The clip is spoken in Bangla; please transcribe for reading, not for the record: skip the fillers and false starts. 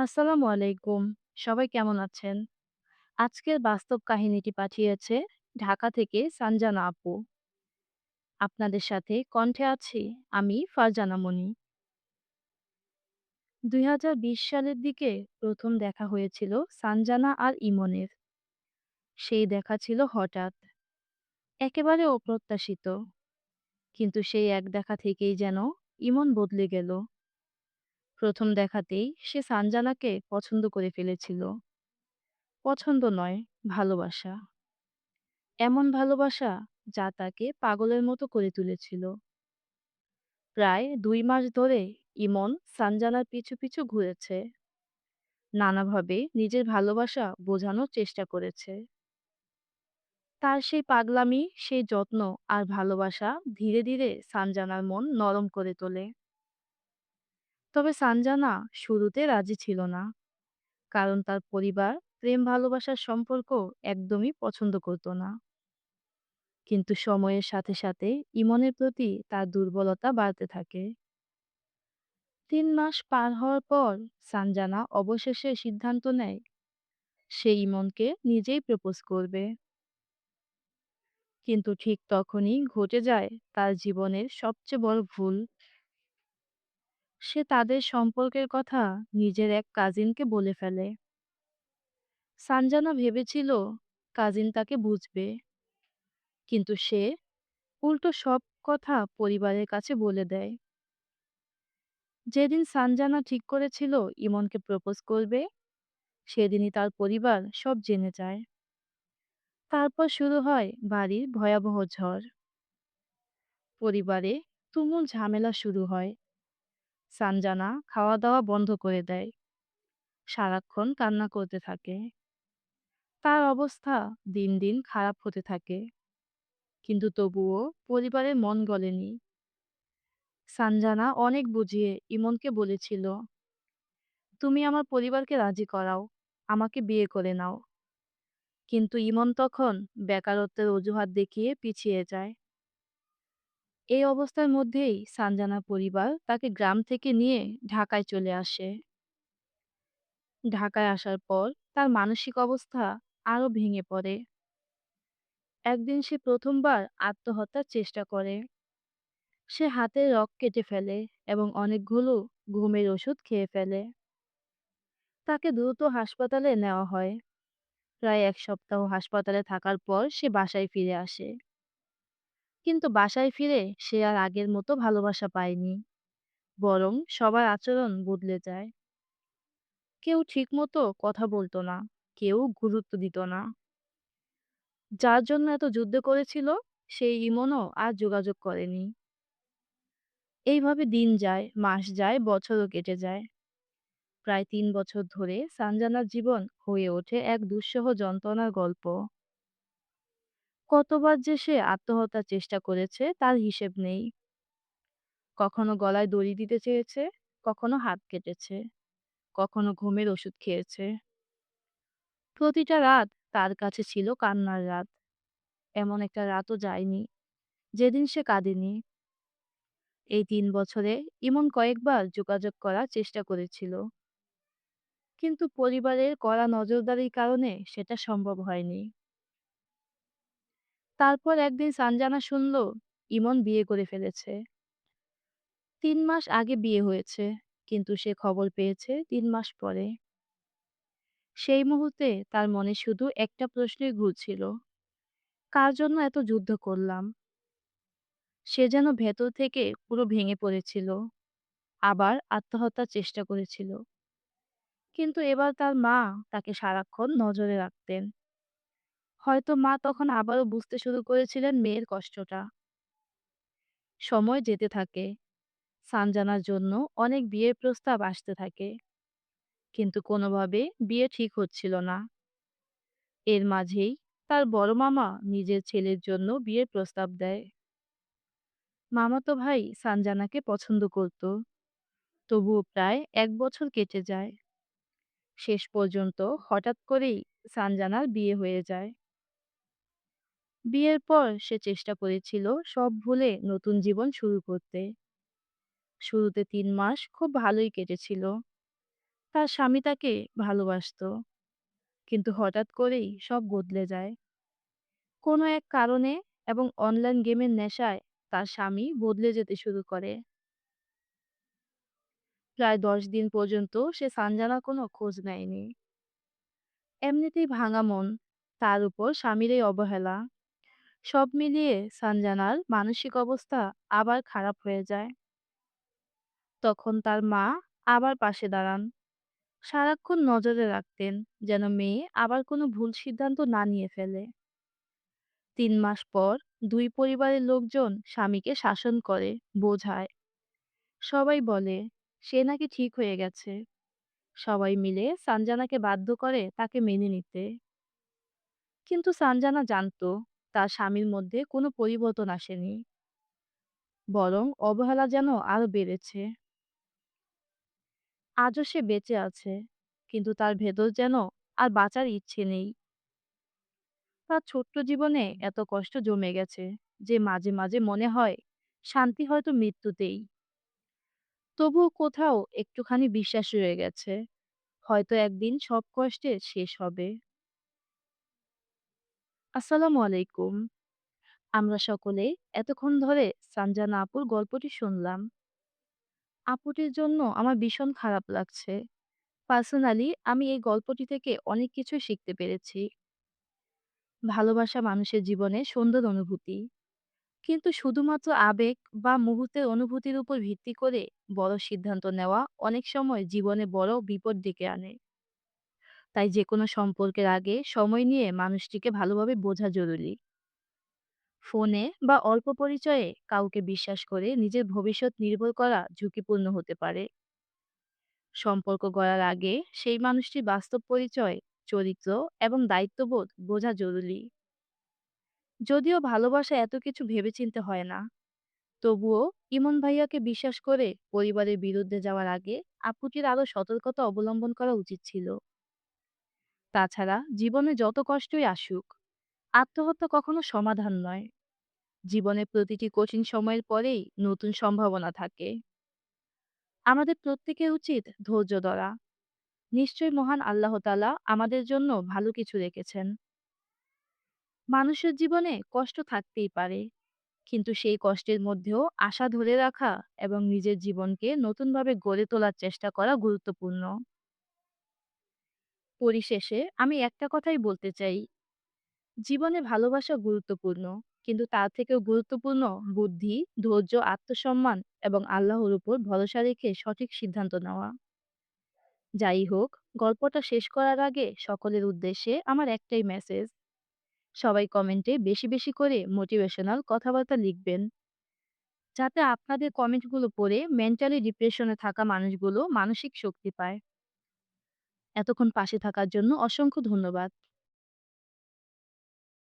আসসালামু আলাইকুম। সবাই কেমন আছেন? আজকের বাস্তব কাহিনীটি পাঠিয়েছে ঢাকা থেকে সানজানা আপু। আপনাদের সাথে কণ্ঠে আছি আমি ফারজানা মনি। ২০২০ সালের দিকে প্রথম দেখা হয়েছিল সানজানা আর ইমনের। সেই দেখা ছিল হঠাৎ, একেবারে অপ্রত্যাশিত। কিন্তু সেই এক দেখা থেকেই যেন ইমন বদলে গেল। প্রথম দেখাতেই সে সানজানাকে পছন্দ করে ফেলেছিল। পছন্দ নয়, ভালোবাসা। এমন ভালোবাসা যা তাকে পাগলের মতো করে তুলেছিল। প্রায় ২ মাস ধরে ইমন সানজানার পিছু পিছু ঘুরেছে, নানাভাবে নিজের ভালোবাসা বোঝানোর চেষ্টা করেছে। তার সেই পাগলামি, সেই যত্ন আর ভালোবাসা ধীরে ধীরে সানজানার মন নরম করে তোলে। তবে সানজানা শুরুতে রাজি ছিল না, কারণ তার পরিবার প্রেম ভালোবাসার সম্পর্ক একদমই পছন্দ করত না। কিন্তু সময়ের সাথে সাথে ইমনের প্রতি তার দুর্বলতা বাড়তে থাকে। ৩ মাস পার হওয়ার পর সানজানা অবশেষে সিদ্ধান্ত নেয় সে ইমনকে নিজেই প্রপোজ করবে। কিন্তু ঠিক তখনই ঘটে যায় তার জীবনের সবচেয়ে বড় ভুল। সে তাদের সম্পর্কের কথা নিজের এক কাজিনকে বলে ফেলে। সানজানা ভেবেছিল কাজিন তাকে বুঝবে, কিন্তু সে উল্টো সব কথা পরিবারের কাছে বলে দেয়। যেদিন সানজানা ঠিক করেছিল ইমনকে প্রপোজ করবে, সেদিনই তার পরিবার সব জেনে যায়। তারপর শুরু হয় বাড়ির ভয়াবহ ঝড়। পরিবারে তুমুল ঝামেলা শুরু হয়। সানজানা খাওয়া দাওয়া বন্ধ করে দেয়, সারাক্ষণ কান্না করতে থাকে। তার অবস্থা দিন দিন খারাপ হতে থাকে, কিন্তু তবুও পরিবারের মন গলেনি। সানজানা অনেক বুঝিয়ে ইমনকে বলেছিল, তুমি আমার পরিবারকে রাজি করাও, আমাকে বিয়ে করে নাও। কিন্তু ইমন তখন বেকারত্বের অজুহাত দেখিয়ে পিছিয়ে যায়। এই অবস্থার মধ্যেই সানজানার পরিবার তাকে গ্রাম থেকে নিয়ে ঢাকায় চলে আসে। ঢাকায় আসার পর তার মানসিক অবস্থা আরো ভেঙে পড়ে। একদিন সে প্রথমবার আত্মহত্যার চেষ্টা করে। সে হাতের রগ কেটে ফেলে এবং অনেকগুলো ঘুমের ওষুধ খেয়ে ফেলে। তাকে দ্রুত হাসপাতালে নেওয়া হয়। প্রায় ১ সপ্তাহ হাসপাতালে থাকার পর সে বাসায় ফিরে আসে। কিন্তু বাসায় ফিরে সে আর আগের মতো ভালোবাসা পায়নি, বরং সবার আচরণ বদলে যায়। কেউ ঠিকমতো কথা বলতো না, কেউ গুরুত্ব দিত না। যার জন্য এত যুদ্ধ করেছিল সেই ইমনও আর যোগাযোগ করেনি। এইভাবে দিন যায়, মাস যায়, বছরও কেটে যায়। প্রায় ৩ বছর ধরে সানজানার জীবন হয়ে ওঠে এক দুঃসহ যন্ত্রণার গল্প। কতবার যে সে আত্মহত্যার চেষ্টা করেছে তার হিসেব নেই। কখনো গলায় দড়ি দিতে চেয়েছে, কখনো হাত কেটেছে, কখনো ঘুমের ওষুধ খেয়েছে। প্রতিটা রাত তার কাছে ছিল কান্নার রাত। এমন একটা রাতও যায়নি যেদিন সে কাঁদেনি। এই ৩ বছরে ইমন কয়েকবার যোগাযোগ করার চেষ্টা করেছিল, কিন্তু পরিবারের কড়া নজরদারির কারণে সেটা সম্ভব হয়নি। তারপর একদিন সানজানা শুনল ইমন বিয়ে করে ফেলেছে। ৩ মাস আগে বিয়ে হয়েছে, কিন্তু সে খবর পেয়েছে ৩ মাস পরে। সেই মুহূর্তে তার মনে শুধু একটা প্রশ্নই ঘুরছিল, কার জন্য এত যুদ্ধ করলাম। সে যেন ভেতর থেকে পুরো ভেঙে পড়েছিল, আবার আত্মহত্যার চেষ্টা করেছিল। কিন্তু এবার তার মা তাকে সারাক্ষণ নজরে রাখতেন। হয়তো মা তখন আবারও বুঝতে শুরু করেছিলেন মেয়ের কষ্টটা। সময় যেতে থাকে, সানজানার জন্য অনেক বিয়ের প্রস্তাব আসতে থাকে, কিন্তু কোনোভাবে বিয়ে ঠিক হচ্ছিল না। এর মাঝেই তার বড় মামা নিজের ছেলের জন্য বিয়ের প্রস্তাব দেয়। মামাতো ভাই সানজানাকে পছন্দ করত, তবুও প্রায় ১ বছর কেটে যায়। শেষ পর্যন্ত হঠাৎ করেই সানজানার বিয়ে হয়ে যায়। বিয়ের পর সে চেষ্টা করেছিল সব ভুলে নতুন জীবন শুরু করতে। শুরুতে ৩ মাস খুব ভালোই কেটেছিল। তার স্বামী তাকে ভালোবাসতো, কিন্তু হঠাৎ করেই সব বদলে যায়। কোনো এক কারণে এবং অনলাইন গেমের নেশায় তার স্বামী বদলে যেতে শুরু করে। প্রায় ১০ দিন পর্যন্ত সে সানজানার কোনো খোঁজ নেয়নি। এমনিতেই ভাঙা মন, তার উপর স্বামীর এই অবহেলা, সব মিলিয়ে সানজানার মানসিক অবস্থা আবার খারাপ হয়ে যায়। তখন তার মা আবার পাশে দাঁড়ান, সারাক্ষণ নজরে রাখতেন যেন মেয়ে আবার কোনো ভুল সিদ্ধান্ত না নিয়ে ফেলে। ৩ মাস পর দুই পরিবারের লোকজন স্বামীকে শাসন করে, বোঝায়। সবাই বলে সে নাকি ঠিক হয়ে গেছে। সবাই মিলে সানজানাকে বাধ্য করে তাকে মেনে নিতে। কিন্তু সানজানা জানতো তার স্বামীর মধ্যে কোনো পরিবর্তন আসেনি, বরং অবহেলা যেন আরো বেড়েছে। আজও সে বেঁচে আছে, কিন্তু তার ভেতর যেন আর বাঁচার ইচ্ছে নেই। তার ছোট্ট জীবনে এত কষ্ট জমে গেছে যে মাঝে মাঝে মনে হয় শান্তি হয়তো মৃত্যুতেই। তবুও কোথাও একটুখানি বিশ্বাস রয়ে গেছে, হয়তো একদিন সব কষ্টের শেষ হবে। আসসালামু আলাইকুম। আমরা সকলে এতক্ষণ ধরে সানজানা আপুর গল্পটি শুনলাম। আপুটির জন্য আমার ভীষণ খারাপ লাগছে। পার্সোনালি আমি এই গল্পটি থেকে অনেক কিছু শিখতে পেরেছি। ভালোবাসা মানুষের জীবনে সুন্দর অনুভূতি, কিন্তু শুধুমাত্র আবেগ বা মুহূর্তের অনুভূতির উপর ভিত্তি করে বড় সিদ্ধান্ত নেওয়া অনেক সময় জীবনে বড় বিপদ ডেকে আনে। তাই যেকোনো সম্পর্কের আগে সময় নিয়ে মানুষটিকে ভালোভাবে বোঝা জরুরি। ফোনে বা অল্প পরিচয়ে কাউকে বিশ্বাস করে নিজের ভবিষ্যৎ নির্ভর করা ঝুঁকিপূর্ণ হতে পারে। সম্পর্ক গড়ার আগে সেই মানুষটির বাস্তব পরিচয়, চরিত্র এবং দায়িত্ববোধ বোঝা জরুরি। যদিও ভালোবাসা এত কিছু ভেবেচিন্তে হয় না, তবুও ইমন ভাইয়াকে বিশ্বাস করে পরিবারের বিরুদ্ধে যাওয়ার আগে আপুটির আরো সতর্কতা অবলম্বন করা উচিত ছিল। তাছাড়া জীবনে যত কষ্টই আসুক, আত্মহত্যা কখনো সমাধান নয়। জীবনের প্রতিটি কঠিন সময়ের পরেই নতুন সম্ভাবনা থাকে। আমাদের প্রত্যেকের উচিত ধৈর্য ধরা। নিশ্চয়ই মহান আল্লাহ তাআলা আমাদের জন্য ভালো কিছু রেখেছেন। মানুষের জীবনে কষ্ট থাকতেই পারে, কিন্তু সেই কষ্টের মধ্যেও আশা ধরে রাখা এবং নিজের জীবনকে নতুনভাবে গড়ে তোলার চেষ্টা করা গুরুত্বপূর্ণ। পরিশেষে আমি একটা কথাই বলতে চাই, জীবনে ভালোবাসা গুরুত্বপূর্ণ, কিন্তু তার থেকেও গুরুত্বপূর্ণ বুদ্ধি, ধৈর্য, আত্মসম্মান এবং আল্লাহর উপর ভরসা রেখে সঠিক সিদ্ধান্ত নেওয়া। যাই হোক, গল্পটা শেষ করার আগে সকলের উদ্দেশ্যে আমার একটাই মেসেজ: সবাই কমেন্টে বেশি বেশি করে মোটিভেশনাল কথাবার্তা লিখবেন, যাতে আপনাদের কমেন্টগুলো পড়ে মেন্টালি ডিপ্রেশনে থাকা মানুষগুলো মানসিক শক্তি পায়। এতক্ষণ পাশে থাকার জন্য অসংখ্য ধন্যবাদ।